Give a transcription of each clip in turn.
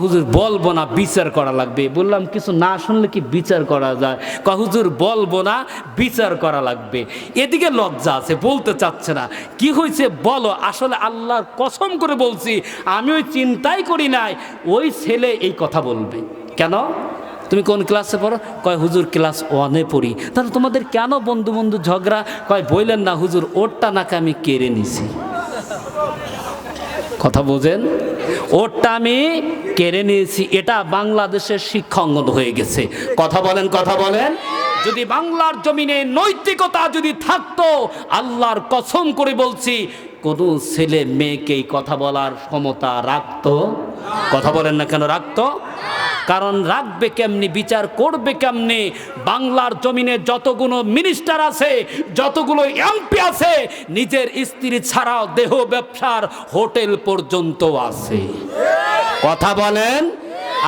হুজুর বলবো না, বিচার করা লাগবে। বললাম কিছু না শুনলে কি বিচার করা যায়? হুজুর বলবো না, বিচার করা লাগবে। এদিকে লজ্জা আছে, বলতে চাচ্ছে না। কি হয়েছে বলো। আসলে আল্লাহর কসম করে বলছি, আমি ওই চিন্তাই করি নাই ওই ছেলে এই কথা বলবে। কেন? তুমি কোন ক্লাসে পড়ো? হুজুর ক্লাস 1-এ পড়ি। তাহলে তোমাদের কেন বন্ধু বন্ধু ঝগড়া? বললেন না হুজুর, ওরটা নাকি আমি কেড়ে নিছি। কথা বোঝেন? ওরটা আমি কেড়ে নিয়েছি। এটা বাংলাদেশের শিক্ষা অঙ্গন হয়ে গেছে। কথা বলেন, কথা বলেন। যদি বাংলার জমিনে নৈতিকতা যদি থাকতো, আল্লাহর কসম করে বলছি, কোন ছেলে মেয়েকে কথা বলার ক্ষমতা রাখতো? কথা বলেন না কেন রাখতো? কারণ রাখবে কেমনি, বিচার করবে কেমনি? বাংলার জমিনে যতগুলো মিনিস্টার আছে, যতগুলো এমপি আছে, নিজের স্ত্রী ছাড়াও দেহ ব্যবসার হোটেল পর্যন্ত আছে। কথা বলেন।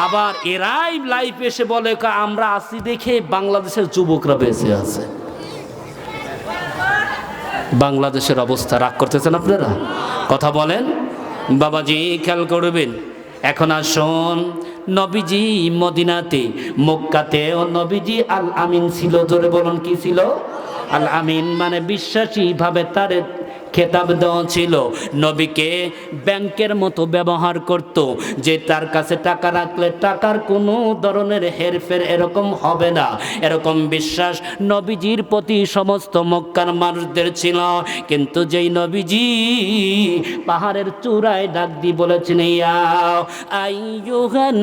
আবার এরাই লাইফ এসে বলে আমরা আছি দেখে বাংলাদেশের যুবকরা বেঁচে আছে। বাংলাদেশের অবস্থা রাগ করতেছেন আপনারা? কথা বলেন। বাবাজি খেয়াল করবেন। এখন আসুন, নবীজি মদিনাতে, মক্কাতে ও নবীজি আল আমিন ছিল। জোরে বলুন, কি ছিল? আল আমিন মানে বিশ্বাসী ভাবে তার খেতাব দেওয়া ছিল। নবীকে ব্যাংকের মতো ব্যবহার করত, যে তার কাছে টাকা রাখলে টাকার কোনো ধরনের হেরফের এরকম হবে না, এরকম বিশ্বাস নবীজির প্রতি সমস্ত মক্কার মানুষদের ছিল। কিন্তু যেই নবীজি পাহাড়ের চূড়ায় ডাক দিয়ে বলেছেন, ইয়া আইয়ুহান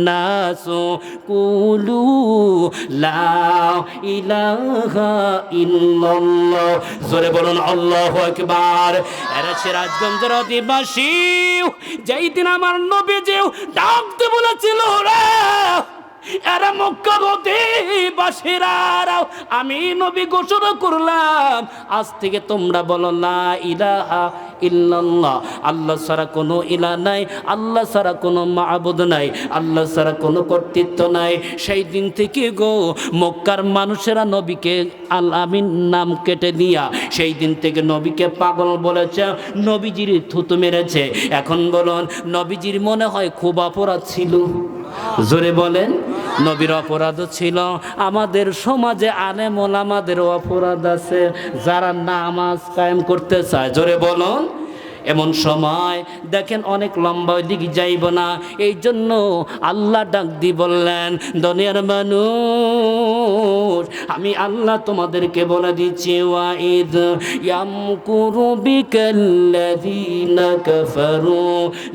নাসু কুলু লা ইলাহা ইল্লাল্লাহ। জোরে বলুন আল্লাহু আকবার। এরা সিরাজগঞ্জের অধিবাসী, যেই দিন আমার নবীজি ডাক দিয়ে বলেছিল, রে এরা মক্কার অধিবাসীরা, আমি নবী ঘোষণা করলাম, আজ থেকে তোমরা বলো লা ইলাহা ইল্লাল্লাহ। আল্লাহ ছাড়া কোনো ইলাহ নাই, আল্লাহ ছাড়া কোনো মাবুদ নাই, আল্লাহ ছাড়া কোনো কর্তৃত্ব নাই। সেই দিন থেকে গো মক্কার মানুষেরা নবীকে আল আমিন নাম কেটে দিয়া সেই দিন থেকে নবীকে পাগল বলেছে, নবীজির থুতু মেরেছে। এখন বলুন, নবীজির মনে হয় খুব অপরাধ ছিল? জোরে বলেন। নবীর অপরাধ ছিল। আমাদের সমাজে আলেম ওলামাদেরও অপরাধ আছে, যারা নামাজ কায়েম করতে চায়। জোরে বলুন। এমন সময় দেখেন, অনেক লম্বা দিকে যাইব না, এই জন্য আল্লাহ ডাক দিয়ে বললেন, দুনিয়ার মানুষ, আমি আল্লাহ তোমাদেরকে বলে দিচ্ছি, ওয়াইদ ইয়ামকুরু বিকাল্লাযীনা কাফারু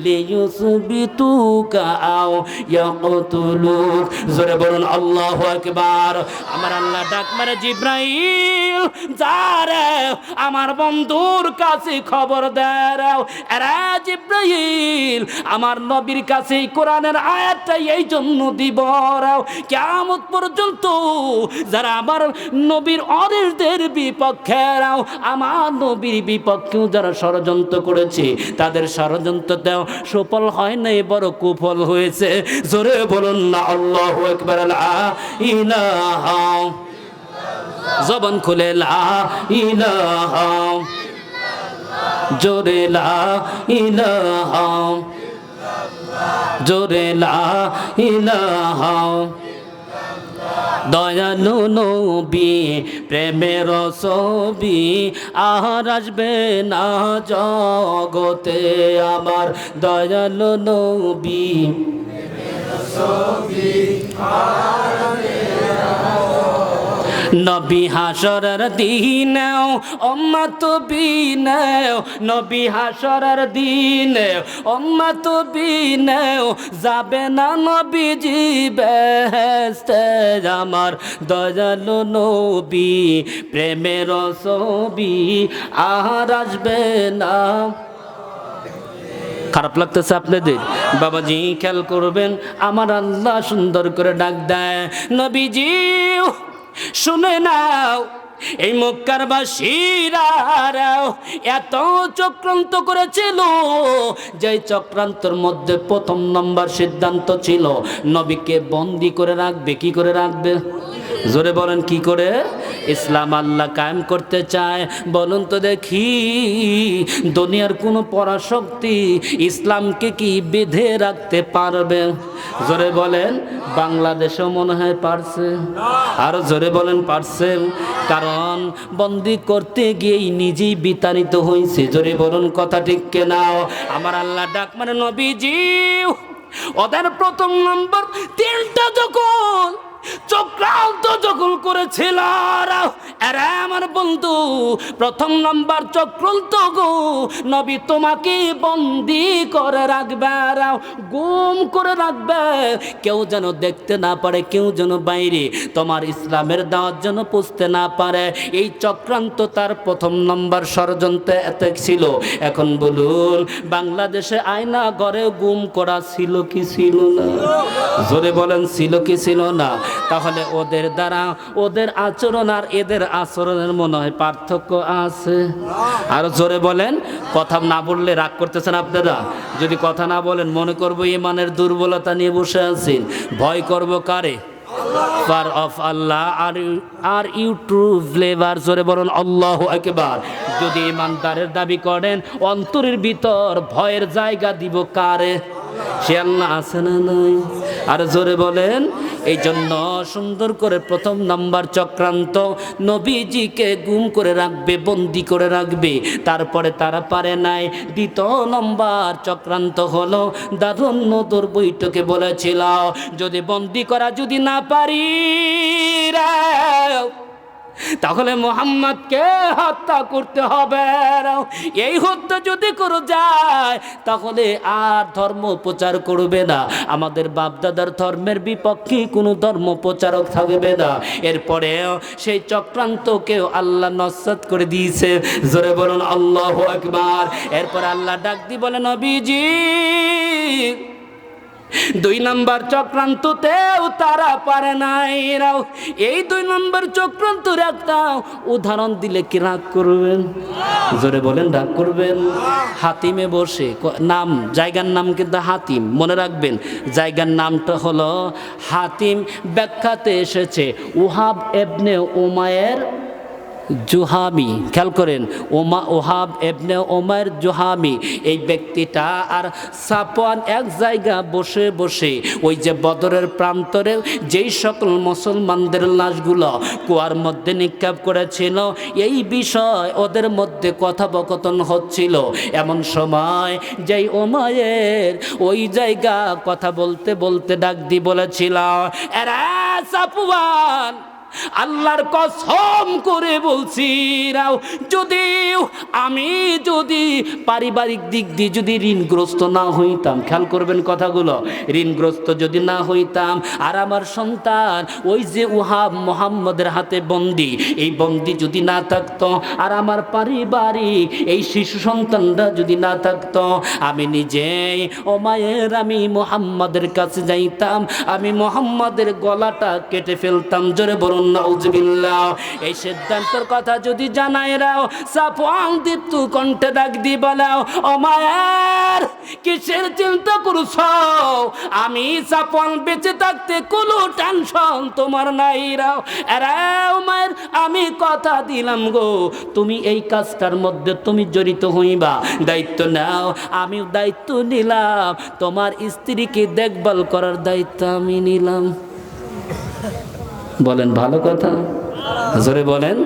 লিয়ুসবিতুকা আও ইয়াকতুলুক। জোরে বলুন আল্লাহু আকবার। আমার আল্লাহ ডাক মারে, জিব্রাইল যা রে আমার বন্ধুর কাছে খবর দেয়। জিব্রাইল আমার নবীর কাছে কোরআনের আয়াতটা এই জন্য দিব, কিয়ামত পর্যন্ত যারা আমার নবীর অনির্দের বিপক্ষে, আমার নবীর বিপক্ষেও যারা ষড়যন্ত্র করেছে, তাদের ষড়যন্ত্র দেও সফল হয় নাই, বড় কুফল হয়েছে। জোরে বলুন না আল্লাহু আকবার। লা ইলাহা, জবান খুলে লা ইলাহা, জোরে লা ইলাহা, জোরে লা ইলাহা। দয়ালু নবী প্রেমের ছবি আর আসবে না জগতে, আমার দয়ালু নবী প্রেমের ছবি আর নবী হাসরের দিনে উম্মত বিনে, নবী হাসরের দিনে উম্মত বিনে যাবে না নবীজি বেহেশতে, আমার দয়ালু নবী প্রেমের ছবি আর আসবে না। খারাপ লাগতেছে আপনাদের? বাবাজি খেয়াল করবেন, আমার আল্লাহ সুন্দর করে ডাক দেয়, নবীজি শুনে নাও, এই মক্কার বাসীরা এত চক্রান্ত করেছিল, যে চক্রান্তের মধ্যে প্রথম নম্বর সিদ্ধান্ত ছিল নবীকে বন্দী করে রাখবে। কি করে রাখবে? জোরে বলেন কি করে? ইসলাম আল্লাহ কায়েম করতে চায়। বলুন তো দেখি, দুনিয়ার কোনো পরাশক্তি ইসলামকে কি বেঁধে রাখতে পারবে? জোরে বলেন। বাংলাদেশেও মনে হয় পারছে। আরো জোরে বলেন পারছে। কারণ বন্দি করতে গিয়েই নিজেই বিতাড়িত হয়েছে। জোরে বলুন কথা ঠিক কিনা? আমার আল্লাহ ডাক মানে নবীজি ওদের প্রথম নম্বর তিনটা যখন চক্রান্ত যখন করেছিল, আরে আমার বন্ধু প্রথম নাম্বার চক্রান্ত গো নবী তোমাকে বন্দি করে রাখবে, গুম করে রাখবে, কেউ যেন দেখতে না পারে, কেউ যেন বাইরে তোমার ইসলামের দাওয়াত যেন পৌঁছতে না পারে। এই চক্রান্ত তার প্রথম নম্বর ষড়যন্ত্র এত ছিল। এখন বলুন বাংলাদেশে আয়না ঘরে গুম করা ছিল কি ছিল না? জোরে বলেন ছিল কি ছিল না? তাহলে ওদের দ্বারা ওদের আচরণ আর এদের আচরণের মনে হয় পার্থক্য আছে। আর জোরে বলেন। কথা না বললে রাগ করতেছেন আপনারা? যদি কথা না বলেন মনে করবো ইমানের দুর্বলতা নিয়ে বসে আছেন। ভয় করব কারে? পার অফ আল্লাহ। Are you true flavour. জোরে বলুন আল্লাহু আকবার। যদি ইমানদারের দাবি করেন অন্তরের ভিতর ভয়ের জায়গা দিব কারে? সে আল্লাহ আছে না নাই? আর জোরে বলেন। এই জন্য সুন্দর করে প্রথম নাম্বার চক্রান্ত নবীজিকে গুম করে রাখবে, বন্দি করে রাখবে। তারপরে তারা পারে নাই। দ্বিতীয় নম্বর চক্রান্ত হলো দারুণ নদর বৈঠকে বলেছিল যদি বন্দি করা যদি না পারি তাহলে মুহাম্মদকে হত্যা করতে হবে। এই হত্যা যদি করে যায় তাহলে আর ধর্ম প্রচার করবে না, আমাদের বাপদাদার ধর্মের বিপক্ষে কোনো ধর্ম প্রচারক থাকবে না। এরপরেও সেই চক্রান্তকেও আল্লাহ নস্যাৎ করে দিয়েছে। জোরে বলুন আল্লাহু আকবার। এরপর আল্লাহ ডাক দিয়ে বলে নবীজি দুই নম্বর চক্রান্ততেও তারা পারে নাই। এই দুই নম্বর চক্রান্তের একটা উদাহরণ দিলে কি রাগ করবেন? জোরে বলেন রাগ করবেন? হাতিমে বসে নাম, জায়গার নাম কিন্তু হাতিম, মনে রাখবেন জায়গার নামটা হলো হাতিম। ব্যাখ্যাতে এসেছে ওহাব এবনে উমায়ের জুহামি। খেয়াল করেন ওহাব এবনে ওমায়ের জুহামি। এই ব্যক্তিটা আর সাফওয়ান এক জায়গা বসে বসে ওই যে বদরের প্রান্তরে যেই সকল মুসলমানদের লাশগুলো কুয়ার মধ্যে নিক্ষেপ করেছিল এই বিষয় ওদের মধ্যে কথোপকথন হচ্ছিল। এমন সময় যেই ওমায়ের ওই জায়গা কথা বলতে বলতে ডাক দিয়ে বলেছিল এরা সাফওয়ান আল্লাহর কসম করে বলছি যদি পারিবারিক দিক দিয়ে যদি ঋণগ্রস্ত না হইতাম, খেয়াল করবেন কথাগুলো, ঋণগ্রস্ত যদি না হইতাম আর আমার সন্তান ওই যে ওহাব মুহাম্মদের হাতে বন্দি, এই বন্দি যদি না থাকতো আর আমার পারিবারিক এই শিশু সন্তানরা যদি না থাকতো, আমি নিজেই ওমায়ের আমি মুহাম্মদের কাছে যাইতাম, আমি মুহাম্মদের গলাটা কেটে ফেলতাম। জোরে বলুন নাউজুবিল্লাহ। এই সিদ্ধান্তের কথা যদি জানাই রাও সাফওয়ান দীপ্ত কণ্ঠে ডাক দি বলাও ওমায়ের কিসের চিন্তা করছো? আমি সাফওয়ান বেঁচে থাকতে কোনো টেনশন তোমার নাই রাও। আরে ওমায়ের আমি কথা দিলাম গো তুমি এই কাজটার মধ্যে তুমি জড়িত হইবা, দায়িত্ব নাও। আমি দায়িত্ব নিলাম, তোমার স্ত্রীকে দেখভাল করার দায়িত্ব আমি নিলাম। বলেন ভালো কথা? জোরে বলেন।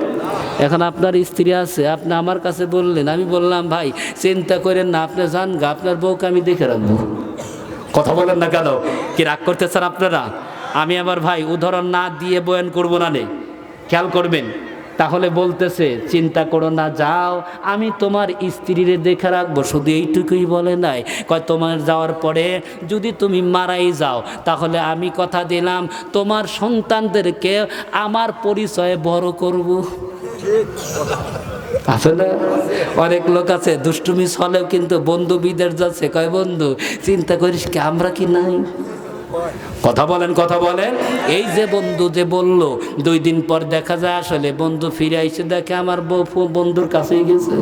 এখন আপনার স্ত্রী আছে, আপনি আমার কাছে বললেন, আমি বললাম ভাই চিন্তা করেন না, আপনি যান গা, আপনার বউকে আমি দেখে রাখবো। কথা বলেন না কেন? কি রাগ করতেছেন আপনারা? আমি আবার ভাই উদাহরণ না দিয়ে বয়ান করবো না নে, খেয়াল করবেন। তাহলে বলতেছে চিন্তা করো না, যাও আমি তোমার স্ত্রীরে দেখে রাখবো। শুধু এইটুকুই বলে নাই, কয় তোমার যাওয়ার পরে যদি তুমি মারাই যাও তাহলে আমি কথা দিলাম তোমার সন্তানদেরকে আমার পরিচয়ে বড় করব। আসলে অনেক লোক আছে দুষ্টুমি ছলেও কিন্তু বন্ধু বিদেশ যাচ্ছে, কয় বন্ধু চিন্তা করিস কি আমরা কি নাই? কথা বলেন কথা বলেন। এই যে বন্ধু যে বলল 2 দিন পর দেখা যায় আসলে বন্ধু ফিরে আইসে দেখে আমার বউ বন্ধুর কাছেই গেছে,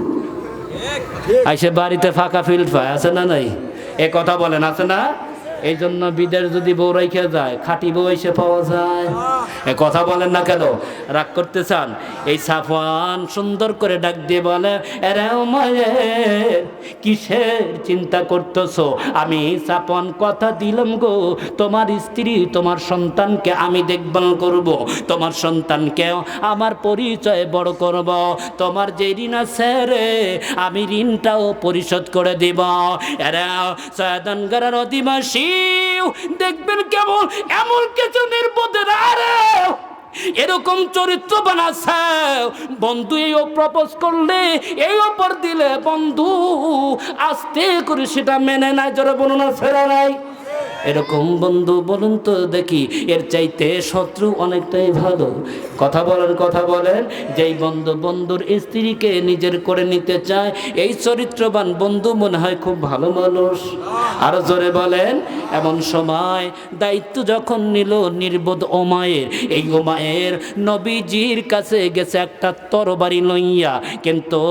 আইসে বাড়িতে ফাঁকা ফিল্ড পায়, আছে না নাই? এ কথা বলেন আছে না? এই জন্য বিদেশ যদি বউ রেখে যায় খাঁটি বউ এসে পাওয়া যায়। এ কথা বলেন না কেন? রাগ করতে চান? এই সাফওয়ান সুন্দর করে ডাক দিয়ে বলে, এরে উমাইর, কিসের চিন্তা করতেছো? আমি সাফওয়ান কথা দিলাম গো, তোমার স্ত্রী তোমার সন্তানকে আমি দেখভাল করব, তোমার সন্তানকেও আমার পরিচয় বড় করব, তোমার যে ঋণ আছে রে আমি ঋণটাও পরিশোধ করে দিব। এরা সয়দানগরের অধিবাসী দেখবেন কেমন এমন কিছু নির্বোধের আরে এরকম চরিত্র বানাচ্ছে, বন্ধু এইও প্রপোজ করলে এই অপর দিলে বন্ধু আস্তে করে সেটা মেনে নাই, জোরে বলুন না ফেরা নাই। এরকম বন্ধু বলুন তো দেখি, এর চাইতে শত্রু অনেকটাই ভালো। কথা বলেন, যেই বন্ধু বন্ধুর স্ত্রীকে নিজের করে নিতে চায়, এই চরিত্রবান বন্ধু মনে হয় খুব ভালো মানুষ। আরো জোরে বলেন। এমন সময় দায়িত্ব যখন নিল নির্বোধ ওমায়ের, এই ওমায়ের নবীজির কাছে গেছে একটা তরবারি লইয়া, কিন্তু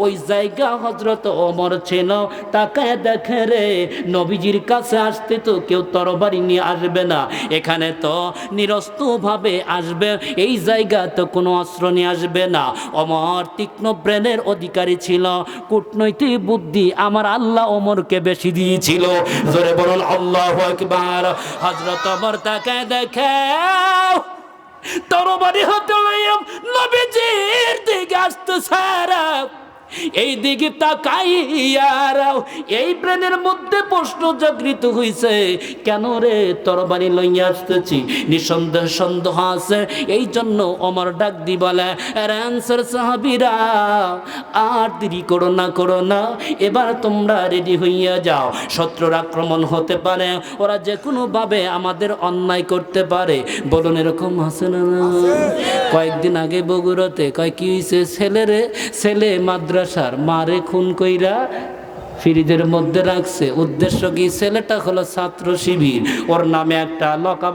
ওই জায়গা হযরত ওমর ছিল, তাকায় দেখে রে নবীজির কাছে আসতে তো কেউ তরবারি নিয়ে আসবে না, এখানে তো নিরস্ত্রভাবে আসবে, এই জায়গা তো কোনো অস্ত্র নিয়ে আসবে না। ওমর তীক্ষ্ণ ব্রেনের অধিকারী ছিল, কূটনৈতিক বুদ্ধি আমার আল্লাহ ওমরকে বেশি দিয়েছিল। জোরে বলুন আল্লাহু আকবার। হযরত ওমর তাকায় দেখে তরবারি হাতে লইয়া নবীজির দিকে আসতেছে। এই দিকে তাকাইয়ারাও এই ব্রেনের মধ্যে প্রশ্ন জাগৃত হইছে, কেন রে তরবারি লইয়া আসতেছি? নিঃসন্দেহ সন্দেহ আছে, এই জন্য ওমর ডাক দি বলে, আনসার সাহাবীরা আর দেরি করো না, এবার তোমরা রেডি হইয়া যাও, শত্রুর আক্রমণ হতে পারে, ওরা যে কোনো ভাবে আমাদের অন্যায় করতে পারে। বলুন এরকম আছে না? কয়েকদিন আগে বগুড়াতে কয় কি হইছে, ছেলে মাদ্রাসার মারে খুন কইরা ফ্রিজের মধ্যে রাখছে। উদ্দেশ্য কি? ছেলেটা হলো ছাত্র শিবির, ওর নামে একটা লকআপ